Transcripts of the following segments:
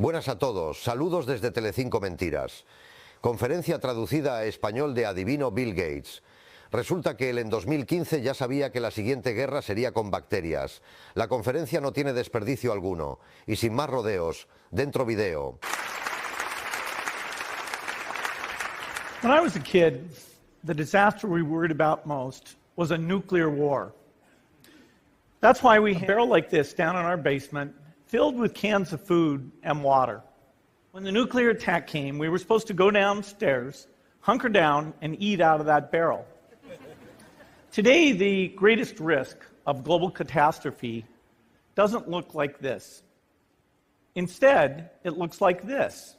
Buenas a todos, saludos desde Telecinco Mentiras. Conferencia traducida a español de adivino Bill Gates. Resulta que él en 2015 ya sabía que la siguiente guerra sería con bacterias. La conferencia no tiene desperdicio alguno. Y sin más rodeos, dentro video. When I was a kid, the disaster we worried about most was a nuclear war. That's why we had a barrel like this down in our basement, filled with cans of food and water. When the nuclear attack came, we were supposed to go downstairs, hunker down, and eat out of that barrel. Today, the greatest risk of global catastrophe doesn't look like this. Instead, it looks like this.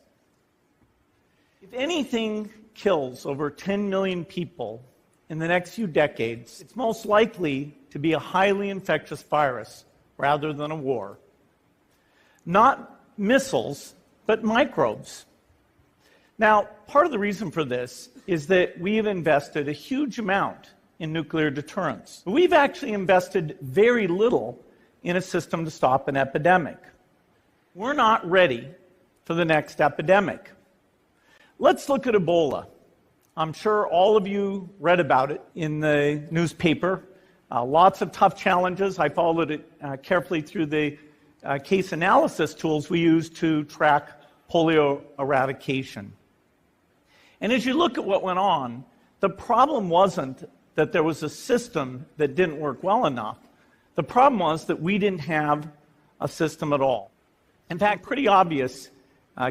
If anything kills over 10 million people in the next few decades, it's most likely to be a highly infectious virus rather than a war. Not missiles, but microbes. Now, part of the reason for this is that we have invested a huge amount in nuclear deterrence. We've actually invested very little in a system to stop an epidemic. We're not ready for the next epidemic. Let's look at Ebola. I'm sure all of you read about it in the newspaper. Lots of tough challenges. I followed it carefully through the case analysis tools we use to track polio eradication. And as you look at what went on, the problem wasn't that there was a system that didn't work well enough. The problem was that we didn't have a system at all. In fact, pretty obvious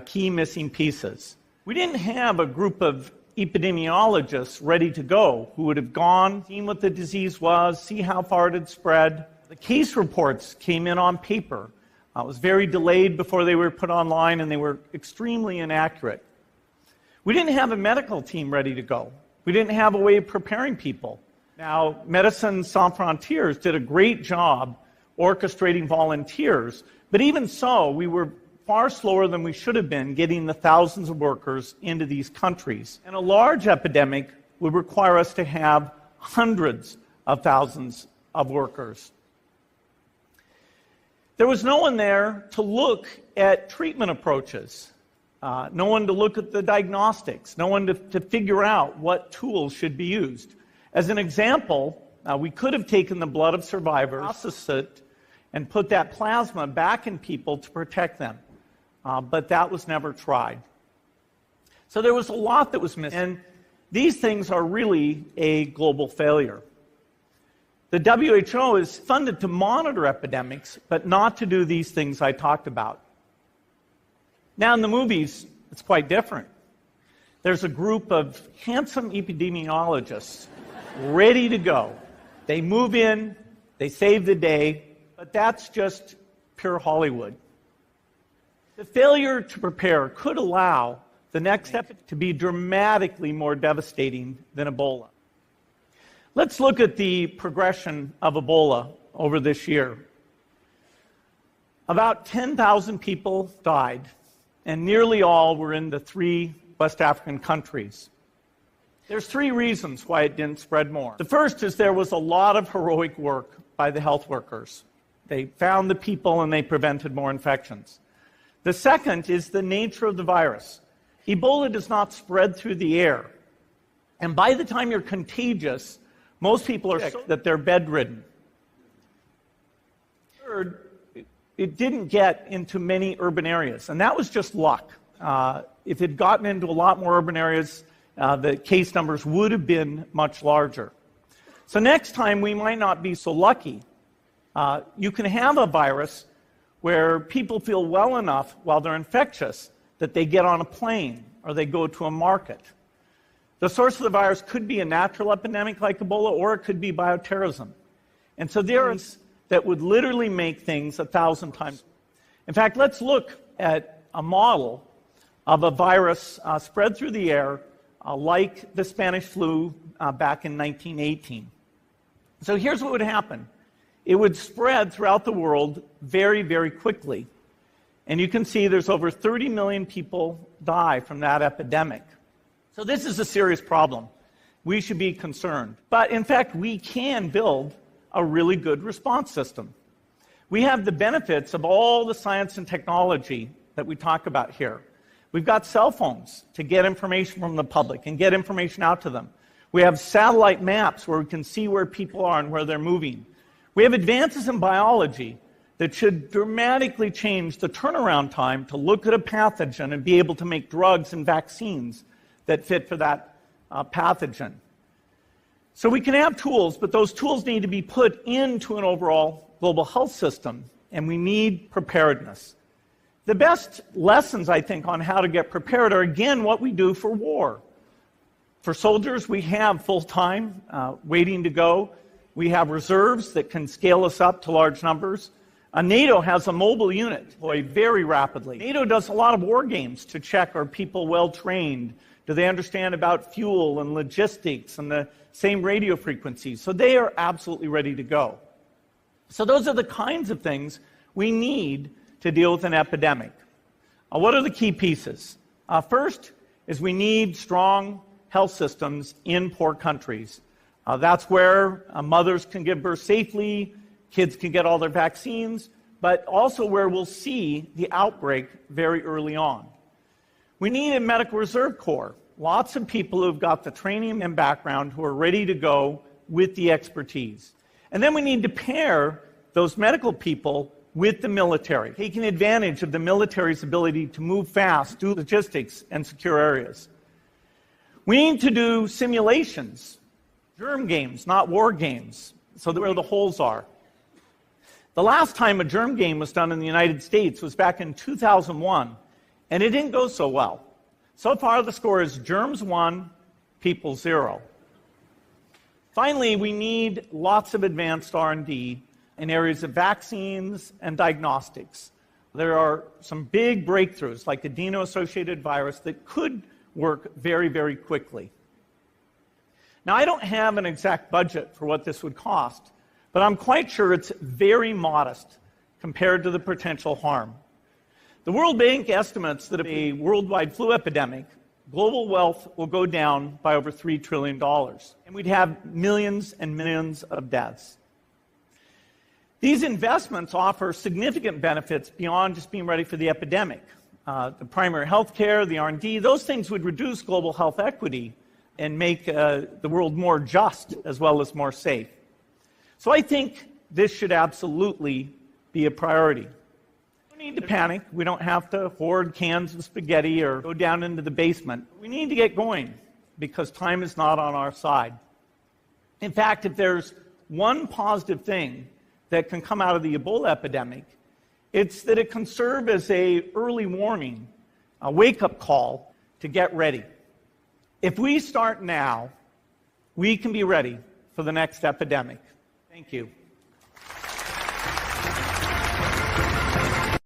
key missing pieces. We didn't have a group of epidemiologists ready to go who would have gone, seen what the disease was, see how far it had spread. The case reports came in on paper. It was very delayed before they were put online, and they were extremely inaccurate. We didn't have a medical team ready to go. We didn't have a way of preparing people. Now, Médecins Sans Frontières did a great job orchestrating volunteers, but even so, we were far slower than we should have been getting the thousands of workers into these countries. And a large epidemic would require us to have hundreds of thousands of workers. There was no one there to look at treatment approaches, no one to look at the diagnostics, no one to figure out what tools should be used. As an example, we could have taken the blood of survivors, processed it, and put that plasma back in people to protect them. But that was never tried. So there was a lot that was missing. And these things are really a global failure. The WHO is funded to monitor epidemics, but not to do these things I talked about. Now, in the movies, it's quite different. There's a group of handsome epidemiologists ready to go. They move in, they save the day, but that's just pure Hollywood. The failure to prepare could allow the next epidemic to be dramatically more devastating than Ebola. Let's look at the progression of Ebola over this year. About 10,000 people died, and nearly all were in the 3 West African countries. There's 3 reasons why it didn't spread more. The first is there was a lot of heroic work by the health workers. They found the people and they prevented more infections. The second is the nature of the virus. Ebola does not spread through the air. And by the time you're contagious, most people are sick that they're bedridden. Third, it didn't get into many urban areas, and that was just luck. If it had gotten into a lot more urban areas, the case numbers would have been much larger. So next time, we might not be so lucky. You can have a virus where people feel well enough while they're infectious that they get on a plane or they go to a market. The source of the virus could be a natural epidemic like Ebola, or it could be bioterrorism. And so there are things that would literally make things 1,000 times. In fact, let's look at a model of a virus spread through the air like the Spanish flu back in 1918. So here's what would happen. It would spread throughout the world very, very quickly. And you can see there's over 30 million people die from that epidemic. So this is a serious problem. We should be concerned. But in fact, we can build a really good response system. We have the benefits of all the science and technology that we talk about here. We've got cell phones to get information from the public and get information out to them. We have satellite maps where we can see where people are and where they're moving. We have advances in biology that should dramatically change the turnaround time to look at a pathogen and be able to make drugs and vaccines that fit for that pathogen. So we can have tools, but those tools need to be put into an overall global health system, and we need preparedness. The best lessons, I think, on how to get prepared are, again, what we do for war. For soldiers, we have full-time waiting to go. We have reserves that can scale us up to large numbers. NATO has a mobile unit deployed very rapidly. NATO does a lot of war games to check, are people well-trained? Do they understand about fuel and logistics and the same radio frequencies? So they are absolutely ready to go. So those are the kinds of things we need to deal with an epidemic. What are the key pieces? First is we need strong health systems in poor countries. That's where mothers can give birth safely, kids can get all their vaccines, but also where we'll see the outbreak very early on. We need a medical reserve corps. Lots of people who've got the training and background who are ready to go with the expertise. And then we need to pair those medical people with the military, taking advantage of the military's ability to move fast, do logistics, and secure areas. We need to do simulations, germ games, not war games, so that where the holes are. The last time a germ game was done in the United States was back in 2001, and it didn't go so well. So far, the score is germs 1, people 0. Finally, we need lots of advanced R&D in areas of vaccines and diagnostics. There are some big breakthroughs, like adeno-associated virus, that could work very, very quickly. Now, I don't have an exact budget for what this would cost, but I'm quite sure it's very modest compared to the potential harm. The World Bank estimates that a worldwide flu epidemic, global wealth will go down by over $3 trillion, and we'd have millions and millions of deaths. These investments offer significant benefits beyond just being ready for the epidemic. The primary health care, the R&D, those things would reduce global health equity and make the world more just as well as more safe. So I think this should absolutely be a priority. We don't need to panic. We don't have to hoard cans of spaghetti or go down into the basement. We need to get going because time is not on our side. In fact, if there's one positive thing that can come out of the Ebola epidemic, it's that it can serve as an early warning, a wake-up call to get ready. If we start now, we can be ready for the next epidemic. Thank you.